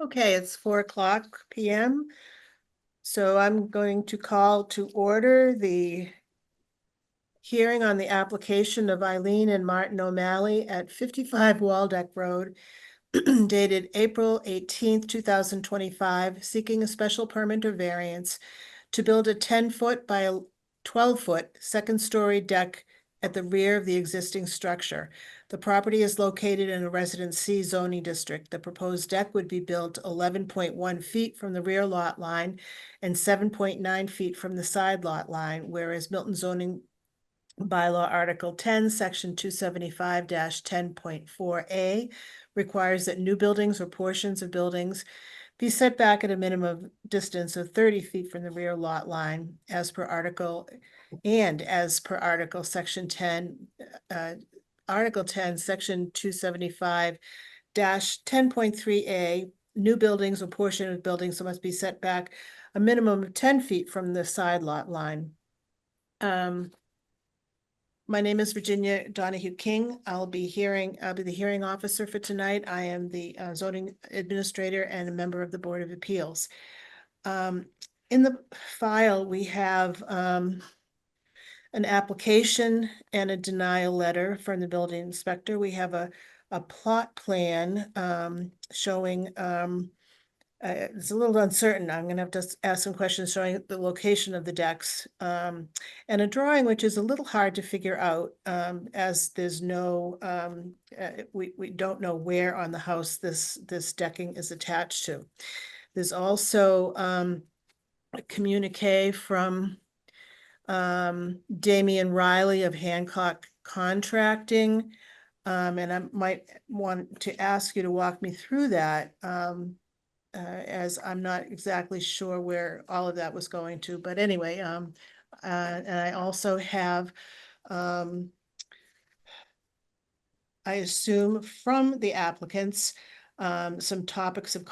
Okay, it's 4:00 p.m. So I'm going to call to order the hearing on the application of Eileen and Martin O'Malley at 55 Waldeck Road, dated April 18th, 2025, seeking a special permit or variance to build a 10-foot by a 12-foot second-story deck at the rear of the existing structure. The property is located in a Residence C zoning district. The proposed deck would be built 11.1 feet from the rear lot line and 7.9 feet from the side lot line, whereas Milton zoning bylaw Article 10, Section 275-10.4A requires that new buildings or portions of buildings be set back at a minimum distance of 30 feet from the rear lot line as per Article Section 10, Article 10, Section 275-10.3A, new buildings or portion of buildings must be set back a minimum of 10 feet from the side lot line. My name is Virginia Donahue King. I'll be the hearing officer for tonight. I am the zoning administrator and a member of the Board of Appeals. In the file, we have an application and a denial letter from the building inspector. We have a plot plan showing it's a little uncertain. I'm gonna have to ask some questions showing the location of the decks, and a drawing which is a little hard to figure out, as there's no, we don't know where on the house this decking is attached to. There's also a communique from Damian Riley of Hancock Contracting, and I might want to ask you to walk me through that. As I'm not exactly sure where all of that was going to, but anyway, and I also have, I assume from the applicants, some topics of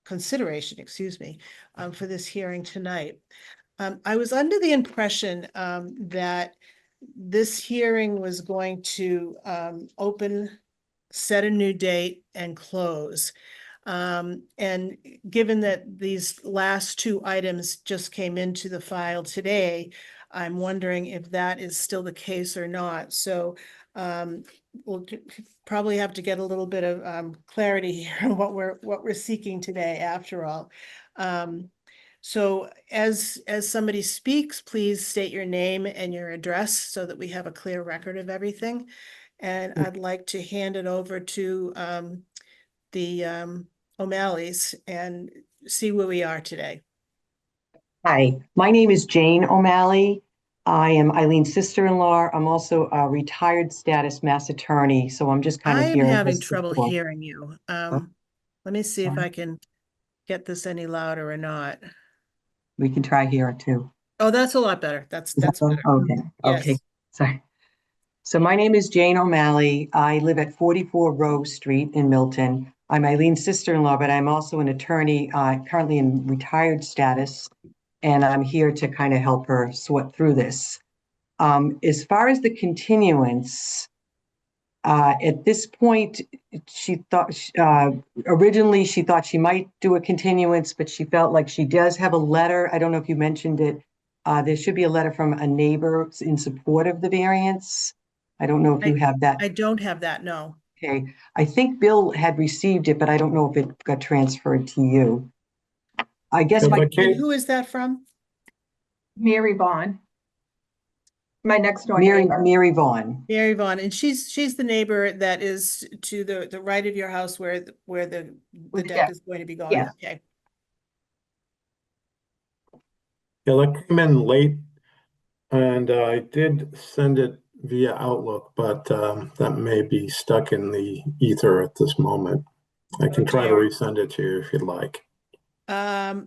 consideration, excuse me, for this hearing tonight. I was under the impression, that this hearing was going to, open, set a new date and close. And given that these last two items just came into the file today, I'm wondering if that is still the case or not. So we'll probably have to get a little bit of clarity here on what we're seeking today after all. So as somebody speaks, please state your name and your address so that we have a clear record of everything. And I'd like to hand it over to the O'Malley's and see where we are today. Hi, my name is Jane O'Malley. I am Eileen's sister-in-law. I'm also a retired status mass attorney, so I'm just kind I of am here in having this trouble support. hearing you. Let me see if I can get this any louder or not. We can try here too. Oh, that's a lot better. That's better. Okay, okay. Yes. Sorry. So my name is Jane O'Malley. I live at 44 Rose Street in Milton. I'm Eileen's sister-in-law, but I'm also an attorney, currently in retired status, and I'm here to kind of help her sort through this. As far as the continuance, at this point, she thought originally she thought she might do a continuance, but she felt like she does have a letter. I don't know if you mentioned it. There should be a letter from a neighbor in support of the variance. I don't know if you have that. I don't have that, no. Okay. I think Bill had received it, but I don't know if it got transferred to you. I guess And who is that from? Mary Vaughn, my next door neighbor. Mary Vaughn. Mary Vaughn, and she's the neighbor that is to the right of your house where the deck is going to be going. Yeah. Okay. Yeah, that came in late, and I did send it via Outlook, but that may be stuck in the ether at this moment. I can try to resend it to you if you'd like. I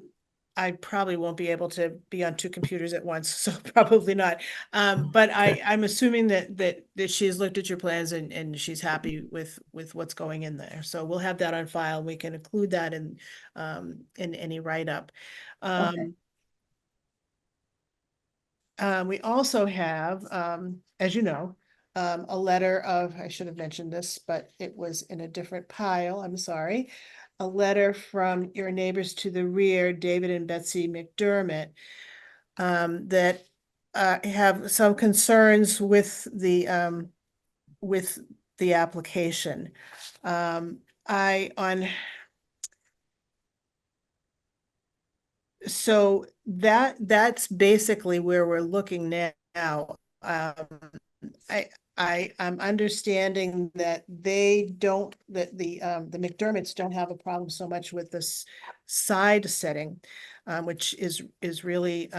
probably won't be able to be on two computers at once, so probably not. But I'm assuming that she has looked at your plans and she's happy with what's going in there. So we'll have that on file. We can include that in any write-up. Okay. We also have, as you know, a letter of, I should have mentioned this, but it was in a different pile, I'm sorry. A letter from your neighbors to the rear, David and Betsy McDermott, that have some concerns with the application. So that's basically where we're looking now. I'm understanding that the McDermotts don't have a problem so much with this side setting, which is really,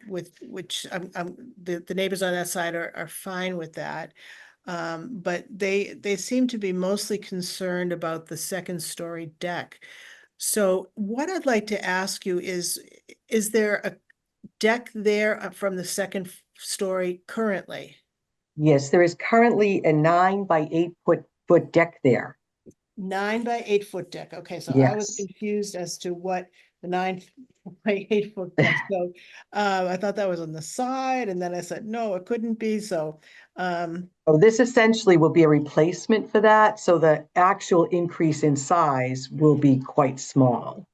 with which the neighbors on that side are fine with that. But they seem to be mostly concerned about the second story deck. So what I'd like to ask you is there a deck there from the second story currently? Yes, there is currently a 9 by 8 foot deck there. 9 by 8 foot deck. Okay, so I was Yes. confused as to what the 9 by 8 foot deck. So I thought that was on the side, and then I said, no, it couldn't be. So Oh, this essentially will be a replacement for that, so the actual increase in size will be quite small.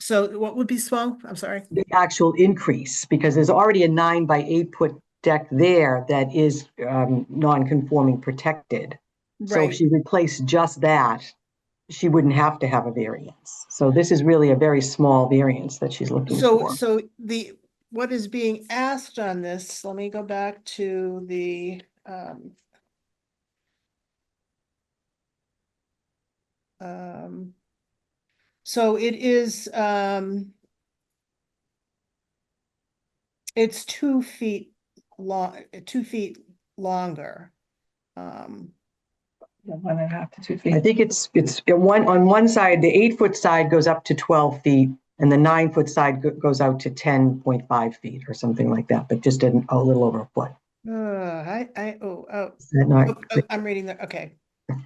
so what would be small? I'm sorry. The actual increase, because there's already a 9 by 8 foot deck there that is non-conforming protected. So if Right. she replaced just that, she wouldn't have to have a variance. So this is really a very small variance that she's looking for. So what is being asked on this, let me go back to the so it is it's 2 feet long, 2 feet longer. 1.5 to 2 I feet. think it's on one side, the 8 foot side goes up to 12 feet and the 9 foot side goes out to 10.5 feet or something like that, but just a little over a foot. Is that not? I'm reading that. Okay.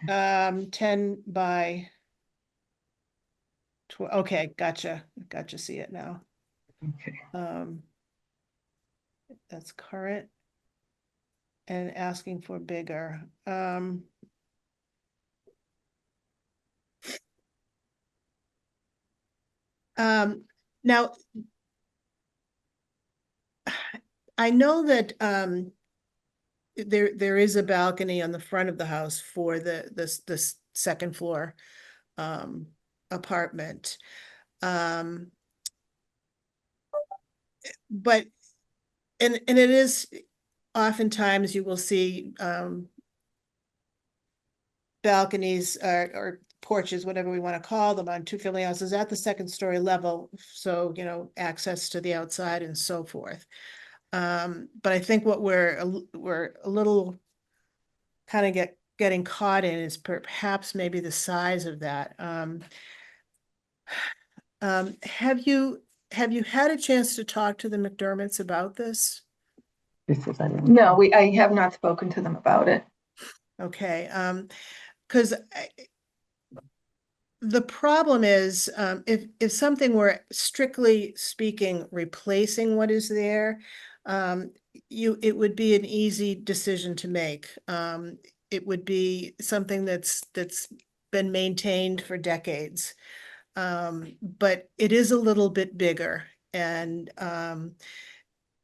10 by 12. Okay, gotcha. See it now. Okay. That's current and asking for bigger. Now I know that there is a balcony on the front of the house for the second floor apartment. But and it is oftentimes you will see balconies or porches, whatever we want to call them, on two-family houses at the second story level. So, access to the outside and so forth. But I think what we're a little kind of getting caught in is perhaps maybe the size of that. Have you had a chance to talk to the McDermotts about this? No, I have not spoken to them about it. Okay, because the problem is, if something were strictly speaking replacing what is there, it would be an easy decision to make. It would be something that's been maintained for decades. But it is a little bit bigger, and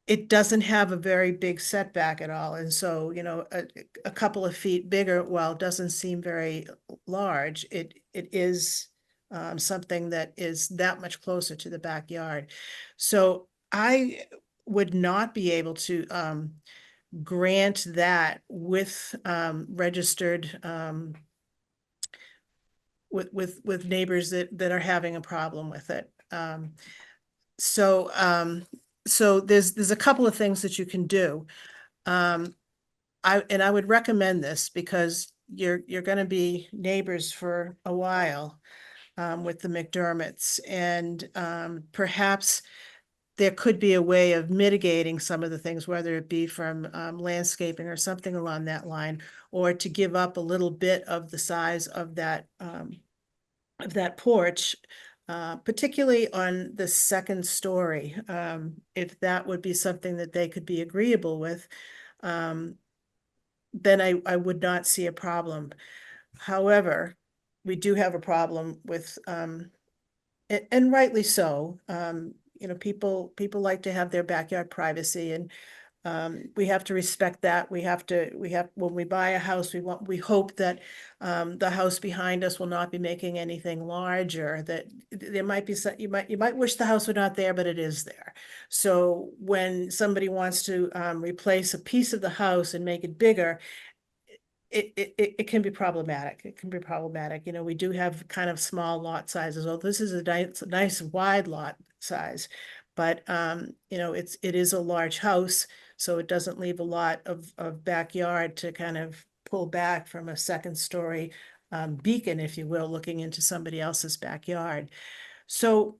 it doesn't have a very big setback at all. And so, a couple of feet bigger, while it doesn't seem very large, it is something that is that much closer to the backyard. So I would not be able to grant that with registered with neighbors that are having a problem with it. So there's a couple of things that you can do. I would recommend this because you're going to be neighbors for a while with the McDermotts, and perhaps there could be a way of mitigating some of the things, whether it be from landscaping or something along that line, or to give up a little bit of the size of that porch particularly on the second story. If that would be something that they could be agreeable with, then I would not see a problem. However, we do have a problem with, and rightly so, people like to have their backyard privacy, and we have to respect that. When we buy a house, we hope that the house behind us will not be making anything larger, that there might be some, you might wish the house were not there, but it is there. So when somebody wants to replace a piece of the house and make it bigger, it can be problematic. It can be problematic. We do have kind of small lot sizes. Oh, this is a nice wide lot size, but it is a large house, so it doesn't leave a lot of backyard to kind of pull back from a second story beacon, if you will, looking into somebody else's backyard. So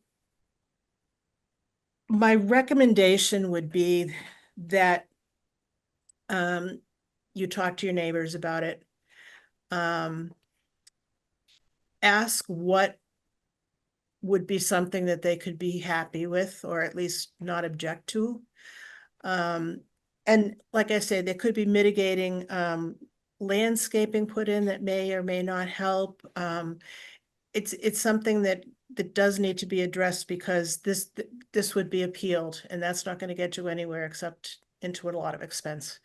my recommendation would be that you talk to your neighbors about it. Ask what would be something that they could be happy with, or at least not object to. And like I said, there could be mitigating landscaping put in that may or may not help. It's something that does need to be addressed, because this would be appealed, and that's not going to get you anywhere except into a lot of expense.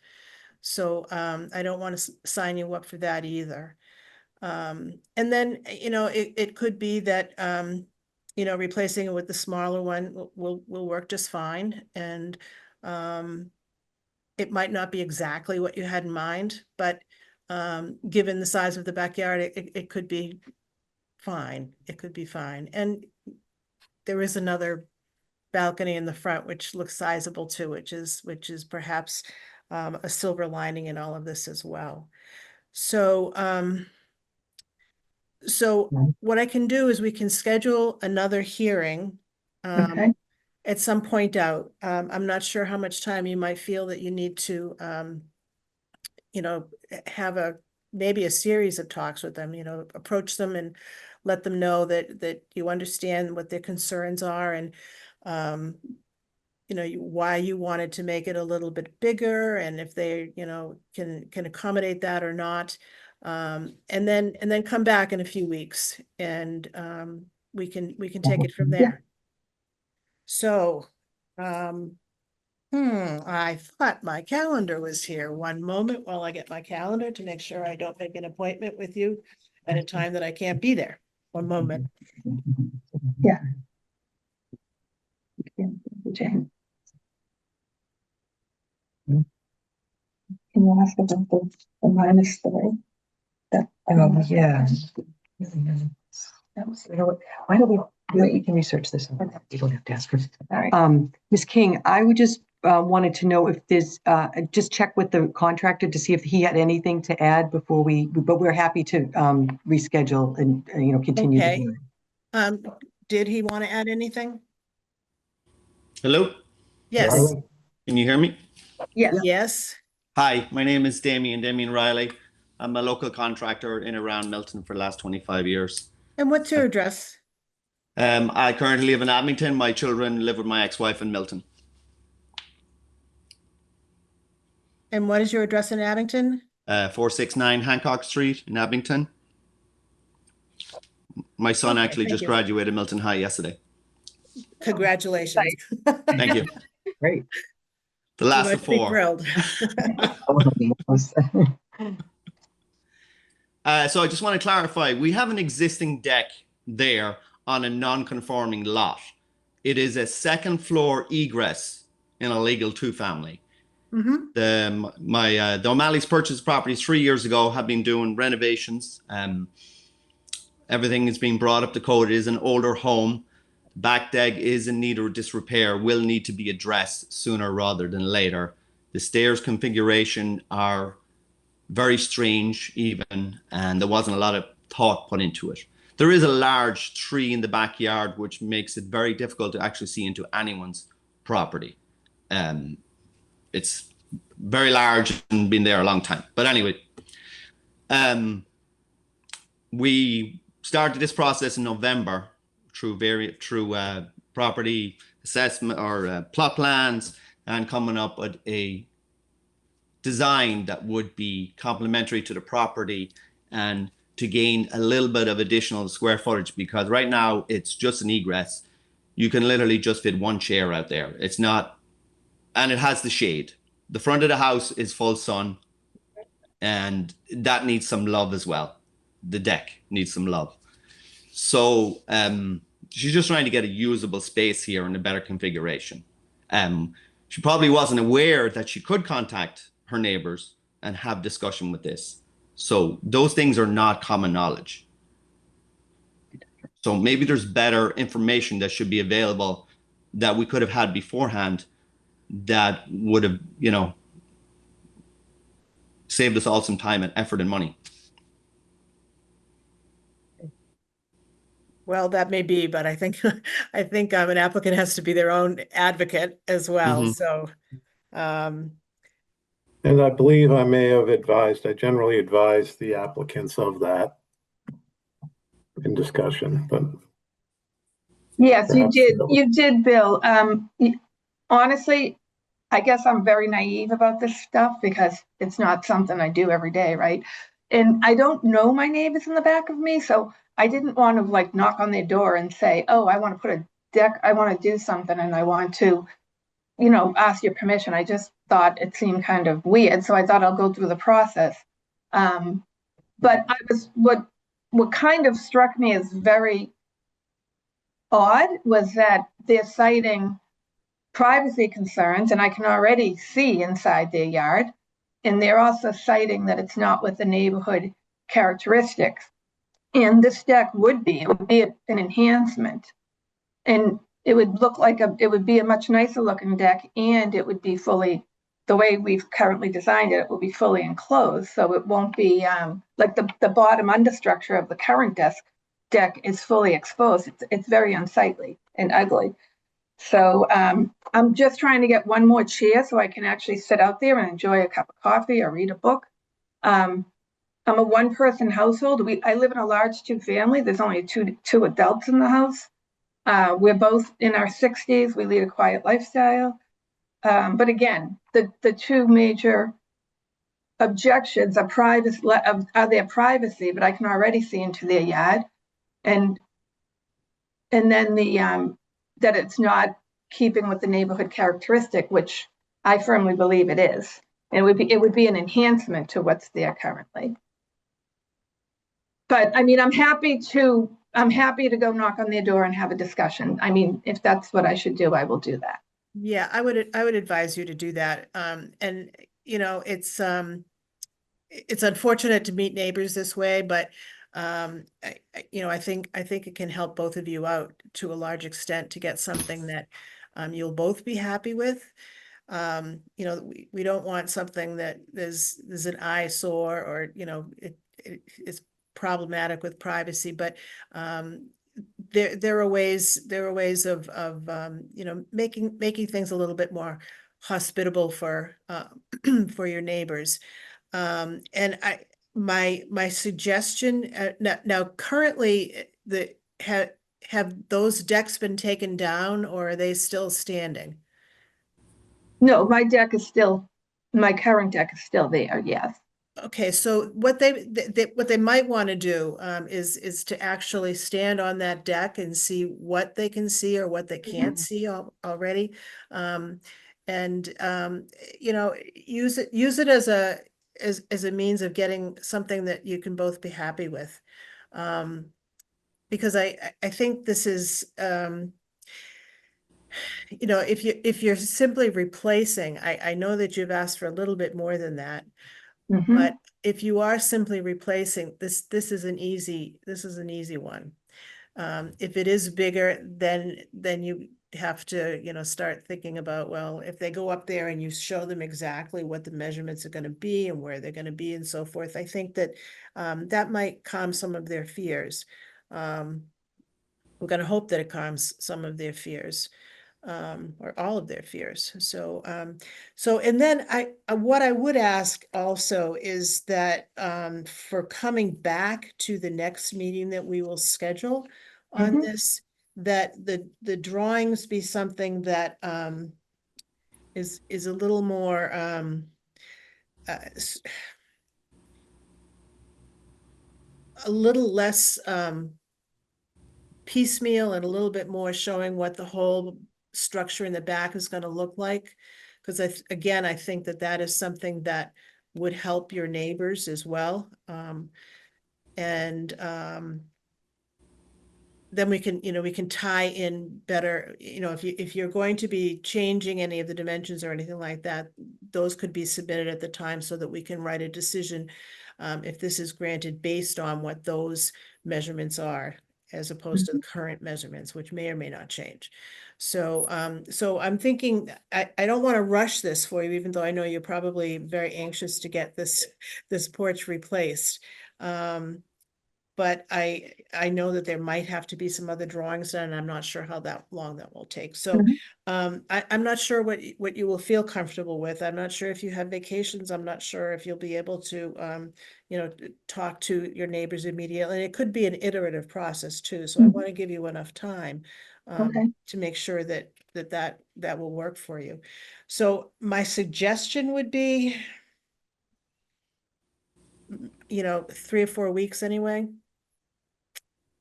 So I don't want to sign you up for that either. And then, it could be that, replacing it with the smaller one will work just fine. And it might not be exactly what you had in mind, but given the size of the backyard, it could be fine. It could be fine. And there is another balcony in the front, which looks sizable too, which is perhaps a silver lining in all of this as well. So, what I can do is we can schedule another hearing Okay. at some point out. I'm not sure how much time you might feel that you need to, have maybe a series of talks with them, approach them and let them know that you understand what their concerns are, and why you wanted to make it a little bit bigger, and if they, can accommodate that or not. And then come back in a few weeks, and we can take it from there. So, I thought my calendar was here. One moment while I get my calendar to make sure I don't make an appointment with you at a time that I can't be there. One moment. Yeah. Jane. Can you ask about the -3? Yeah. That was, Why don't we can research this. You don't have to ask her. all right. Ms. King, I would just wanted to know if there's, just check with the contractor to see if he had anything to add before but we're happy to reschedule and, continue. the Okay. hearing. Did he want to add anything? Hello, Yes. Riley? can you hear me? Yes. Yes. Hi, my name is Damien Riley. I'm a local contractor in around Milton for the last 25 years. And what's your address? I currently live in Abington. My children live with my ex-wife in Milton. And what is your address in Abington? 469 Hancock Street in Abington. My son Okay, actually thank just you. graduated Milton High yesterday. Congratulations. Thank you. Great. The last You of must be four. thrilled. So I just want to clarify, we have an existing deck there on a non-conforming lot. It is a second floor egress in a legal two-family. Mhm. The O'Malley's purchased property 3 years ago, have been doing renovations. Everything is being brought up to code. It is an older home. Back deck is in need of disrepair, will need to be addressed sooner rather than later. The stairs configuration are very strange even, and there wasn't a lot of thought put into it. There is a large tree in the backyard, which makes it very difficult to actually see into anyone's property. It's very large and been there a long time. But anyway, we started this process in November through property assessment or plot plans, and coming up with a design that would be complementary to the property and to gain a little bit of additional square footage, because right now it's just an egress. You can literally just fit one chair out there. It's not, and it has the shade. The front of the house is full sun, and that needs some love as well. The deck needs some love. So she's just trying to get a usable space here in a better configuration. She probably wasn't aware that she could contact her neighbors and have discussion with this. So those things are not common knowledge. So maybe there's better information that should be available that we could have had beforehand that would have, you know, saved us all some time and effort and money. Well, that may be, but I think an applicant has to be their own advocate as well. Mhm. So, And I believe I may have advised, I generally advise the applicants of that in discussion, but Yes, Perhaps you did, Bill. Honestly, I guess I'm very naive about this stuff because it's not something I do every day, right? And I don't know my neighbors in the back of me, so I didn't want to like knock on their door and say, oh, I want to put a deck, I want to do something and I want to, you know, ask your permission. I just thought it seemed kind of weird, so I thought I'll go through the process. But what kind of struck me as very odd was that they're citing privacy concerns, and I can already see inside their yard. And they're also citing that it's not with the neighborhood characteristics. And this deck would be an enhancement. And it would look like it would be a much nicer looking deck, and it would be fully, the way we've currently designed it, it will be fully enclosed. So it won't be like the bottom understructure of the current deck is fully exposed. It's very unsightly and ugly. So I'm just trying to get one more chair so I can actually sit out there and enjoy a cup of coffee or read a book. I'm a one-person household. I live in a large two-family. There's only two adults in the house. We're both in our 60s. We lead a quiet lifestyle. But again, the two major objections are their privacy, but I can already see into their yard. And then that it's not keeping with the neighborhood characteristic, which I firmly believe it is. And it would be an enhancement to what's there currently. But I mean, I'm happy to go knock on their door and have a discussion. I mean, if that's what I should do, I will do that. yeah, I would advise you to do that. And you know, it's unfortunate to meet neighbors this way, but I think it can help both of you out to a large extent to get something that you'll both be happy with. You know, we don't want something that there's an eyesore or, you know, it is problematic with privacy, but there are ways of you know, making things a little bit more hospitable for for your neighbors. And my suggestion now currently have those decks been taken down, or are they still standing? No, my current deck is still there. Yes. Okay, so what they might want to do is to actually stand on that deck and see what they can see or what they can't see already, and you know, use it as a means of getting something that you can both be happy with, because I think this is you know, if you're simply replacing, I know that you've asked for a little bit more than that. But if you are simply replacing this is an easy one. If it is bigger, then you have to, you know, start thinking about, well, if they go up there and you show them exactly what the measurements are going to be and where they're going to be and so forth, I think that that might calm some of their fears. We're going to hope that it calms some of their fears. Or all of their fears. So, and then what I would ask also is that for coming back to the next meeting that we will schedule on this, that the drawings be something that is a little more a little less piecemeal and a little bit more showing what the whole structure in the back is going to look like. Because again, I think that that is something that would help your neighbors as well. Then we can, we can tie in better, if you're going to be changing any of the dimensions or anything like that, those could be submitted at the time so that we can write a decision if this is granted based on what those measurements are, as opposed to the current measurements, which may or may not change. So I'm thinking, I don't want to rush this for you, even though I know you're probably very anxious to get this porch replaced. But I know that there might have to be some other drawings done, and I'm not sure how long that will take. So I'm not sure what you will feel comfortable with. I'm not sure if you have vacations. I'm not sure if you'll be able to talk to your neighbors immediately. And it could be an iterative process too. So I want to give you enough time Okay. to make sure that will work for you. So my suggestion would be 3 or 4 weeks anyway.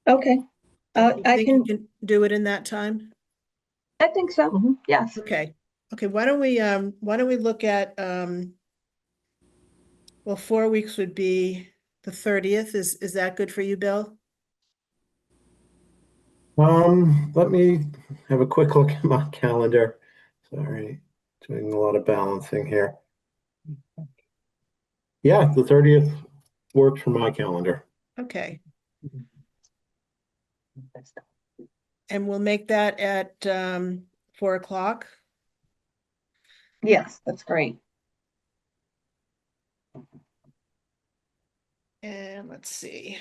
Okay. You I think you can, can do it in that time? I think so. Yes. Okay. Okay, why don't we look at, well, 4 weeks would be the 30th. Is that good for you, Bill? Let me have a quick look at my calendar. Sorry, doing a lot of balancing here. Yeah, the 30th works for my calendar. Okay, and we'll make that at 4 o'clock. Yes, that's great. And let's see.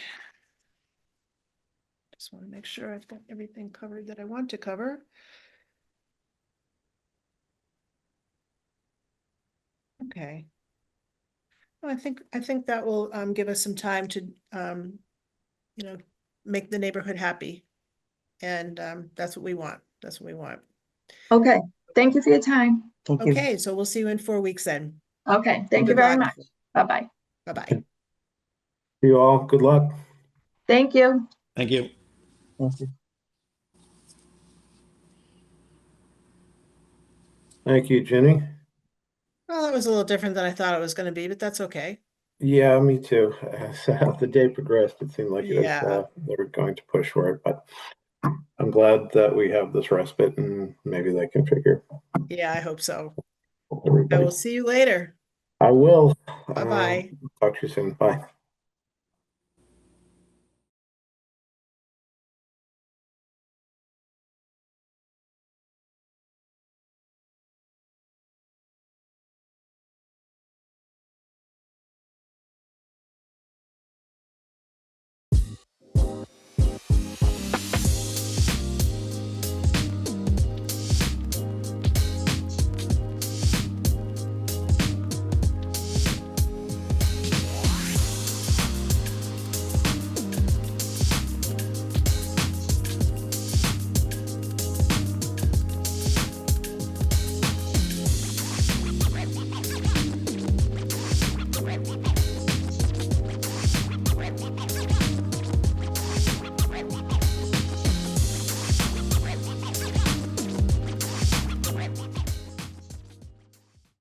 Just want to make sure I've got everything covered that I want to cover. Okay. Well, I think that will give us some time to make the neighborhood happy. And that's what we want. That's what we want. Okay. Thank you for your time. Thank you. Okay, so we'll see you in 4 weeks then. Okay. Thank you Good very luck. much. Bye-bye. Bye-bye. You all, good luck. Thank you. Thank you. Thank you. Thank you, Jenny. Well, that was a little different than I thought it was going to be, but that's okay. Yeah, me too. As the day progressed, it seemed like it was, Yeah. they were going to push for it, but I'm glad that we have this respite and maybe they can figure Yeah, I hope so. I everybody. will see you later. I will. Bye-bye. Talk to you soon. Bye.